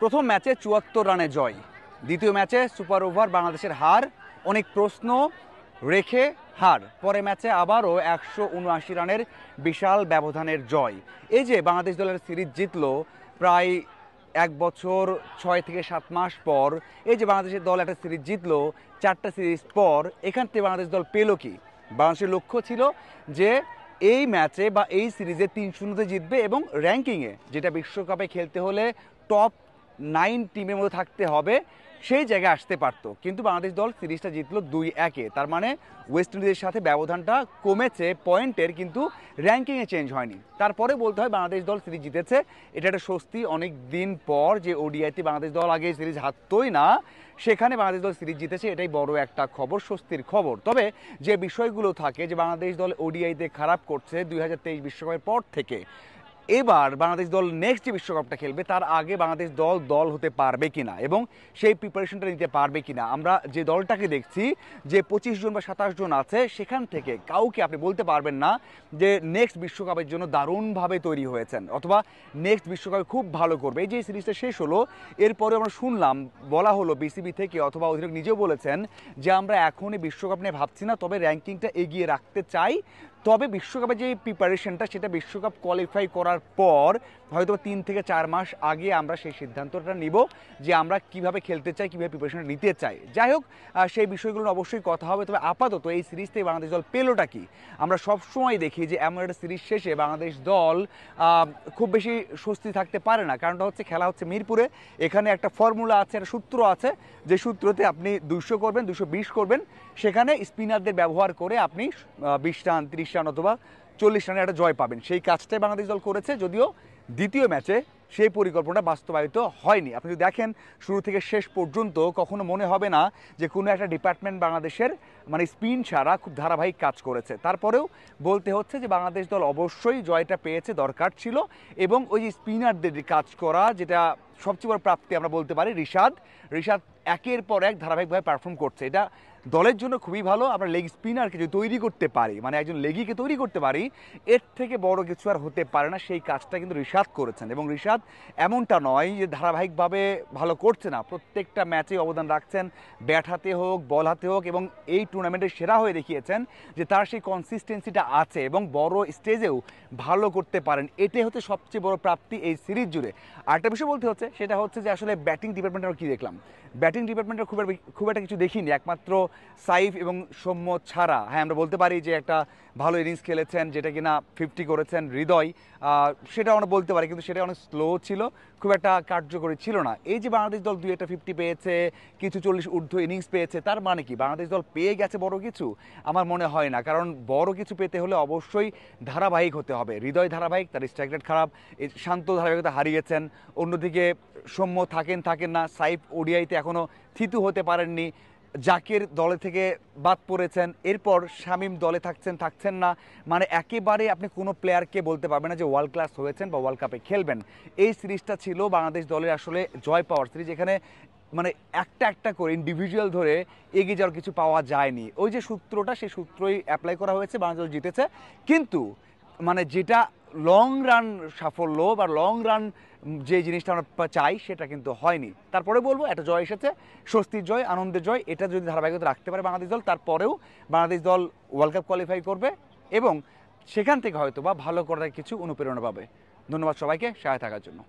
প্রথম ম্যাচে ৭৪ রানে জয়, দ্বিতীয় ম্যাচে সুপার ওভার বাংলাদেশের হার, অনেক প্রশ্ন রেখে হার, পরে ম্যাচে আবারও ১৭৯ রানের বিশাল ব্যবধানের জয়। এই যে বাংলাদেশ দলের সিরিজ জিতলো প্রায় ১ বছর ৬ থেকে ৭ মাস পর, এই যে বাংলাদেশের দল একটা সিরিজ জিতলো ৪টা সিরিজ পর, এখান থেকে বাংলাদেশ দল পেল কি? বাংলাদেশের লক্ষ্য ছিল যে এই ম্যাচে বা এই সিরিজে ৩-০তে জিতবে এবং র্যাঙ্কিংয়ে, যেটা বিশ্বকাপে খেলতে হলে টপ 9 টিমের মধ্যে থাকতে হবে, সেই জায়গায় আসতে পারতো। কিন্তু বাংলাদেশ দল সিরিজটা জিতলো ২-১-এ। তার মানে ওয়েস্ট ইন্ডিজের সাথে ব্যবধানটা কমেছে পয়েন্টের, কিন্তু র্যাঙ্কিংয়ে চেঞ্জ হয়নি। তারপরে বলতে হয় বাংলাদেশ দল সিরিজ জিতেছে, এটা একটা স্বস্তি। অনেক দিন পর যে ওডিআইতে বাংলাদেশ দল আগে সিরিজ হারতই না, সেখানে বাংলাদেশ দল সিরিজ জিতেছে, এটাই বড় একটা খবর, স্বস্তির খবর। তবে যে বিষয়গুলো থাকে যে বাংলাদেশ দল ওডিআইতে খারাপ করছে ২০২৩ বিশ্বকাপের পর থেকে, এবার বাংলাদেশ দল নেক্সট যে বিশ্বকাপটা খেলবে তার আগে বাংলাদেশ দল দল হতে পারবে কিনা এবং সেই প্রিপারেশনটা নিতে পারবে কিনা। আমরা যে দলটাকে দেখছি যে ২৫ জন বা ২৭ জন আছে, সেখান থেকে কাউকে আপনি বলতে পারবেন না যে নেক্সট বিশ্বকাপের জন্য দারুণভাবে তৈরি হয়েছেন অথবা নেক্সট বিশ্বকাপে খুব ভালো করবে। এই যে সিরিজটা শেষ হলো, এরপরে আমরা শুনলাম, বলা হলো বিসিবি থেকে অথবা অধিনায়ক নিজেও বলেছেন যে আমরা এখনই বিশ্বকাপ নিয়ে ভাবছি না, তবে র্যাঙ্কিংটা এগিয়ে রাখতে চাই। তবে বিশ্বকাপে যে প্রিপারেশনটা, সেটা বিশ্বকাপ কোয়ালিফাই করার পর হয়তো ৩ থেকে ৪ মাস আগে আমরা সেই সিদ্ধান্তটা নিব যে আমরা কিভাবে খেলতে চাই, কীভাবে প্রিপারেশন নিতে চাই। যাই হোক, সেই বিষয়গুলো অবশ্যই কথা হবে। তবে আপাতত এই সিরিজ থেকে বাংলাদেশ দল পেলোটা কি? আমরা সবসময় দেখি যে এমন একটা সিরিজ শেষে বাংলাদেশ দল খুব বেশি স্বস্তি থাকতে পারে না। কারণটা হচ্ছে খেলা হচ্ছে মিরপুরে, এখানে একটা ফর্মুলা আছে, একটা সূত্র আছে, যে সূত্রতে আপনি ২০০ করবেন, ২২০ করবেন, সেখানে স্পিনারদের ব্যবহার করে আপনি ২০ রান, ৩০ রান অথবা ৪০ রানে একটা জয় পাবেন। সেই কাজটাই বাংলাদেশ দল করেছে, যদিও দ্বিতীয় ম্যাচে সেই পরিকল্পনা বাস্তবায়িত হয়নি। আপনি যদি দেখেন শুরু থেকে শেষ পর্যন্ত, কখনো মনে হবে না যে কোনো একটা ডিপার্টমেন্ট বাংলাদেশের মানে স্পিন ছাড়া খুব ধারাবাহিক কাজ করেছে। তারপরেও বলতে হচ্ছে যে বাংলাদেশ দল অবশ্যই জয়টা পেয়েছে, দরকার ছিল। এবং ওই যে স্পিনারদের কাজ করা, যেটা সবচেয়ে বড় প্রাপ্তি আমরা বলতে পারি, রিশাদ একের পর এক ধারাবাহিকভাবে পারফর্ম করছে, এটা দলের জন্য খুবই ভালো। আমরা লেগ স্পিনারকে যদি তৈরি করতে পারি, মানে একজন লেগিকে তৈরি করতে পারি, এর থেকে বড় কিছু আর হতে পারে না। সেই কাজটা কিন্তু রিশাদ করেছেন, এবং রিশাদ এমনটা নয় যে ধারাবাহিকভাবে ভালো করছে না, প্রত্যেকটা ম্যাচে অবদান রাখছেন, ব্যাট হাতে হোক, বল হাতে হোক, এবং এই টুর্নামেন্টের সেরা হয়ে দেখিয়েছেন যে তার সেই কনসিস্টেন্সিটা আছে এবং বড় স্টেজেও ভালো করতে পারেন। এটাই হচ্ছে সবচেয়ে বড় প্রাপ্তি এই সিরিজ জুড়ে। আরেকটা বিষয় বলতে হচ্ছে, সেটা হচ্ছে যে আসলে ব্যাটিং ডিপার্টমেন্টে আমরা কী দেখলাম? ব্যাটিং ডিপার্টমেন্টের খুব একটা কিছু দেখিনি, একমাত্র সাইফ এবং সৌম্য ছাড়া। হ্যাঁ, আমরা বলতে পারি যে একটা ভালো ইনিংস খেলেছেন, যেটা কিনা 50 করেছেন হৃদয়, সেটা আমরা বলতে পারি, কিন্তু সেটা অনেক স্লো ছিল, খুব একটা কার্যকরী ছিল না। এই যে বাংলাদেশ দল 2-একটা 50 পেয়েছে, কিছু 40 ঊর্ধ্ব ইনিংস পেয়েছে, তার মানে কি বাংলাদেশ দল পেয়ে গেছে বড় কিছু? আমার মনে হয় না, কারণ বড় কিছু পেতে হলে অবশ্যই ধারাবাহিক হতে হবে। হৃদয় ধারাবাহিক, তার স্ট্রাইক রেট খারাপ, শান্ত ধারাবাহিকতা হারিয়েছেন। অন্যদিকে সৌম্য থাকেন না, সাইফ ওডিআইতে এখনও থিতু হতে পারেননি, জাকির দলে থেকে বাদ পড়েছেন, এরপর শামীম দলে থাকছেন না। মানে একেবারে আপনি কোনো প্লেয়ারকে বলতে পারবেন না যে ওয়ার্ল্ড ক্লাস হয়েছেন বা ওয়ার্ল্ড কাপে খেলবেন। এই সিরিজটা ছিল বাংলাদেশ দলের আসলে জয় পাওয়ার সিরিজ, এখানে মানে একটা করে ইন্ডিভিজুয়াল ধরে এগিয়ে যাওয়ার কিছু পাওয়া যায়নি। ওই যে সূত্রটা, সেই সূত্রই অ্যাপ্লাই করা হয়েছে, বাংলাদেশ জিতেছে। কিন্তু মানে যেটা লং রান সাফল্য বা লং রান যে জিনিসটা আমরা চাই, সেটা কিন্তু হয়নি। তারপরে বলবো একটা জয় এসেছে, স্বস্তির জয়, আনন্দের জয়। এটা যদি ধারাবাহিকতা রাখতে পারে বাংলাদেশ দল, তারপরেও বাংলাদেশ দল ওয়ার্ল্ড কাপ কোয়ালিফাই করবে এবং সেখান থেকে হয়তো বা ভালো করার কিছু অনুপ্রেরণা পাবে। ধন্যবাদ সবাইকে সাথে থাকার জন্য।